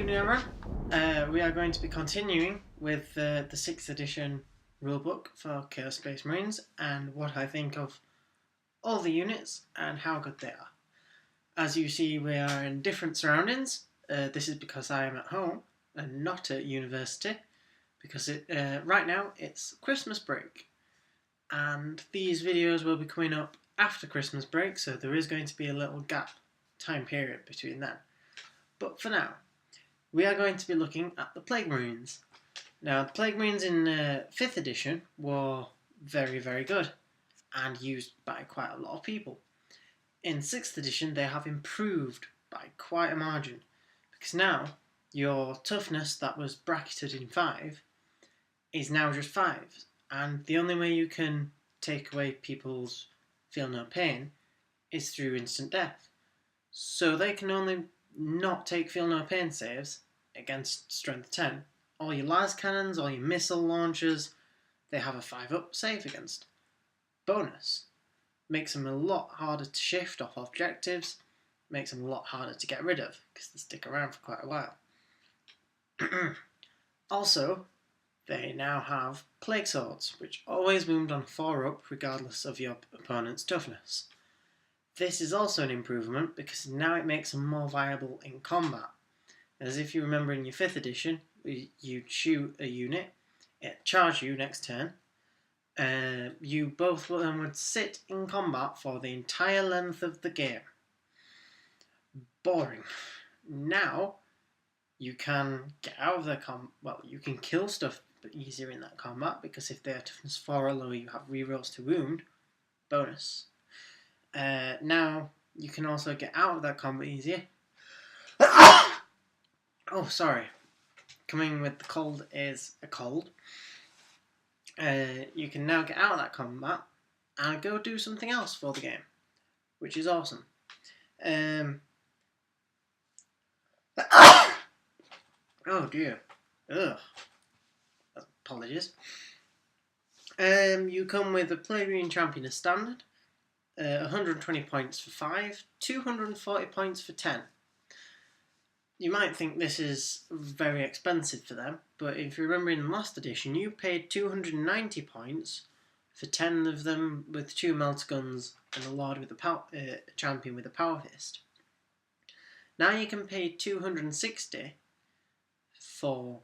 evening, everyone. We are going to be continuing with the 6th edition rulebook for Chaos Space Marines and what I think of all the units and how good they are. As you see, we are in different surroundings. This is because I am at home and not at university, because right now it's Christmas break. And these videos will be coming up after Christmas break, so there is going to be a little gap time period between then. But for now, we are going to be looking at the Plague Marines. Now, the Plague Marines in 5th edition were very, very good and used by quite a lot of people. In 6th edition, they have improved by quite a margin, because now your toughness that was bracketed in 5 is now just 5, and the only way you can take away people's feel no pain is through instant death. So they can only not take feel no pain saves against strength 10. All your las cannons, all your missile launchers, they have a 5-up save against. Bonus. Makes them a lot harder to shift off objectives, makes them a lot harder to get rid of, because they stick around for quite a while. Also, they now have Plague Swords, which always wound on 4-up regardless of your opponent's toughness. This is also an improvement because now it makes them more viable in combat. As if you remember in your 5th edition, you'd shoot a unit, it'd charge you next turn, you both of them would sit in combat for the entire length of the game. Boring. Now, you can get out of their you can kill stuff easier in that combat, because if they're toughness 4 or lower, you have rerolls to wound. Bonus. Now, you can also get out of that combat easier. Oh, sorry. Coming with the cold is a cold. You can now get out of that combat and go do something else for the game, which is awesome. Oh dear. Ugh. Apologies. You come with a Plague Marine Champion as standard, 120 points for 5, 240 points for 10. You might think this is very expensive for them, but if you remember in last edition, you paid 290 points for 10 of them with 2 melt guns and a Lord with a champion with a power fist. Now you can pay 260 for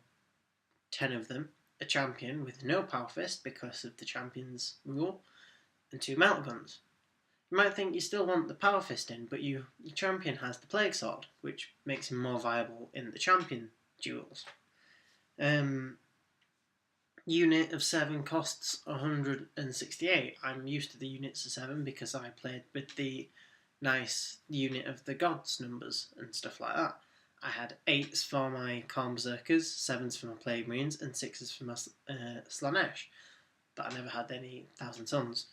10 of them, a champion with no power fist because of the champion's rule, and 2 melt guns. You might think you still want the power fist in, but your champion has the Plague Sword, which makes him more viable in the champion duels. Unit of 7 costs 168. I'm used to the units of 7 because I played with the nice unit of the gods numbers and stuff like that. I had 8s for my Khorne Berserkers, 7s for my Plague Marines, and 6s for my Slaanesh, but I never had any Thousand Sons.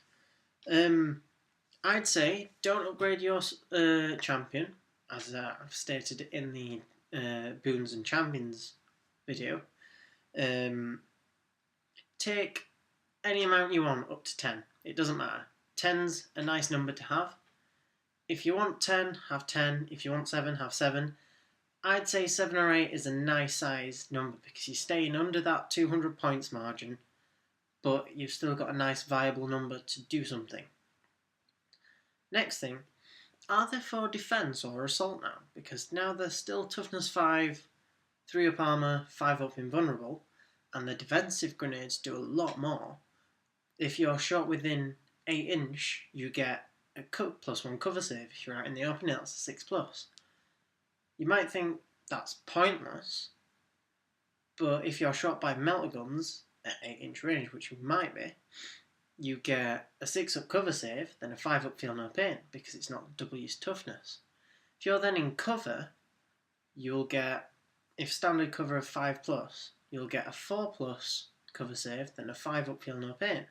I'd say don't upgrade your champion, as I've stated in the Boons and Champions video. Take any amount you want up to 10. It doesn't matter. 10's a nice number to have. If you want 10, have 10. If you want 7, have 7. I'd say 7 or 8 is a nice size number because you're staying under that 200 points margin, but you've still got a nice viable number to do something. Next thing, are they for defense or assault now? Because now they're still toughness 5, 3-up armor, 5-up invulnerable, and the defensive grenades do a lot more. If you're shot within 8 inch, you get a +1 cover save. If you're out in the open, that's a 6+. You might think that's pointless, but if you're shot by melter guns at 8 inch range, which you might be, you get a 6-up cover save, then a 5-up feel no pain, because it's not double use toughness. If you're then in cover, you'll get, if standard cover of 5+, you'll get a 4+ cover save, then a 5-up feel no pain.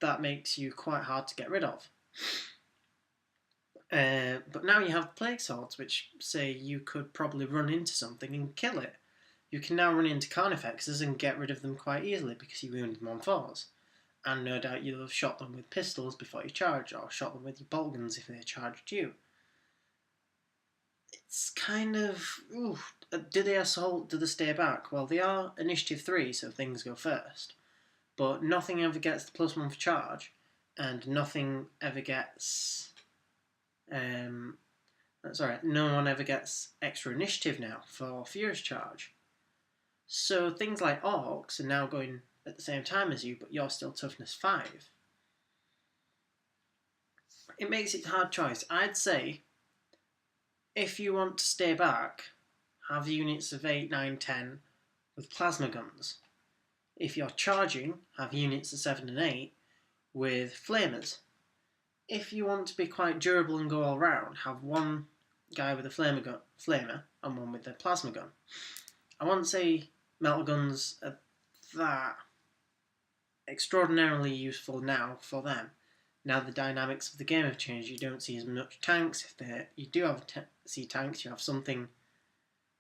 That makes you quite hard to get rid of. But now you have Plague Swords, which say you could probably run into something and kill it. You can now run into Carnifexes and get rid of them quite easily because you wounded them on 4s. And no doubt you'll have shot them with pistols before you charge, or shot them with your bolt guns if they charged you. it's kind of, ooh, do they assault? Do they stay back? Well, they are initiative 3, so things go first. But nothing ever gets the +1 for charge, and nothing ever gets. Sorry, no one ever gets extra initiative now for Furious Charge. So things like Orcs are now going at the same time as you, but you're still toughness 5. It makes it a hard choice. I'd say if you want to stay back, have units of 8, 9, 10 with plasma guns. If you're charging, have units of 7 and 8 with flamers. If you want to be quite durable and go all round, have one guy with a flamer and one with a plasma gun. I won't say metal guns are that extraordinarily useful now for them. Now the dynamics of the game have changed. You don't see as much tanks. If you do see tanks, you have a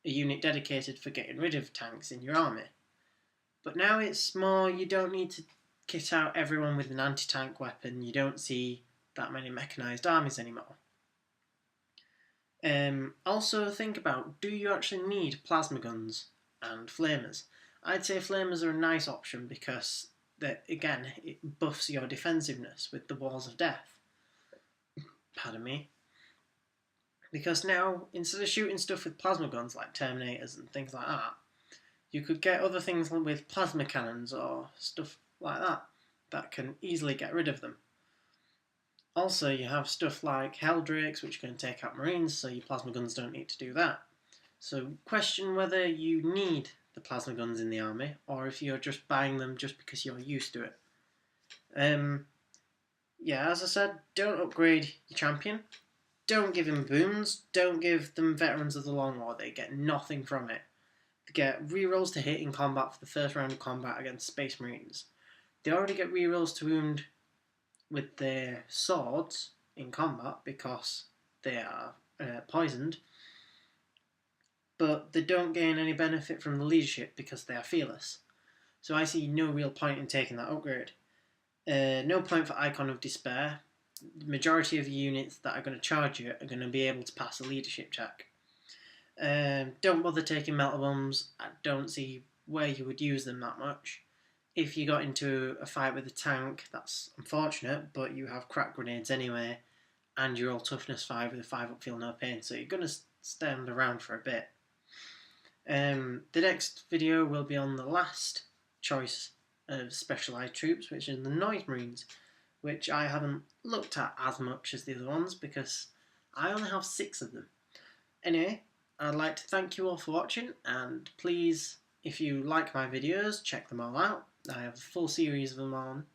unit dedicated for getting rid of tanks in your army. But now it's more, you don't need to kit out everyone with an anti-tank weapon. You don't see that many mechanised armies anymore. Also think about, do you actually need plasma guns and flamers? I'd say flamers are a nice option because, again, it buffs your defensiveness with the Walls of Death. Pardon me. Because now, instead of shooting stuff with plasma guns like Terminators and things like that, you could get other things with plasma cannons or stuff like that can easily get rid of them. Also, you have stuff like Helldrakes, which can take out Marines, so your plasma guns don't need to do that. So question whether you need the plasma guns in the army, or if you're just buying them just because you're used to it. Yeah, as I said, don't upgrade your champion. Don't give him boons. Don't give them Veterans of the Long War. They get nothing from it. They get rerolls to hit in combat for the first round of combat against Space Marines. They already get rerolls to wound with their swords in combat because they are poisoned, but they don't gain any benefit from the leadership because they are fearless. So I see no real point in taking that upgrade. No point for Icon of Despair. The majority of the units that are going to charge you are going to be able to pass a leadership check. Don't bother taking Melter Bombs. I don't see where you would use them that much. If you got into a fight with a tank, that's unfortunate, but you have crack grenades anyway, and you're all toughness 5 with a 5 up feel no pain, so you're going to stand around for a bit. The next video will be on the last choice of specialised troops, which is the Noise Marines, which I haven't looked at as much as the other ones because I only have 6 of them. Anyway, I'd like to thank you all for watching, and please, if you like my videos, check them all out. I have a full series of them on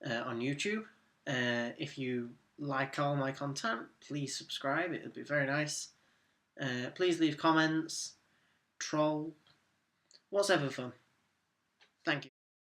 YouTube. If you like all my content, please subscribe, it would be very nice. Please leave comments, troll, whatever fun.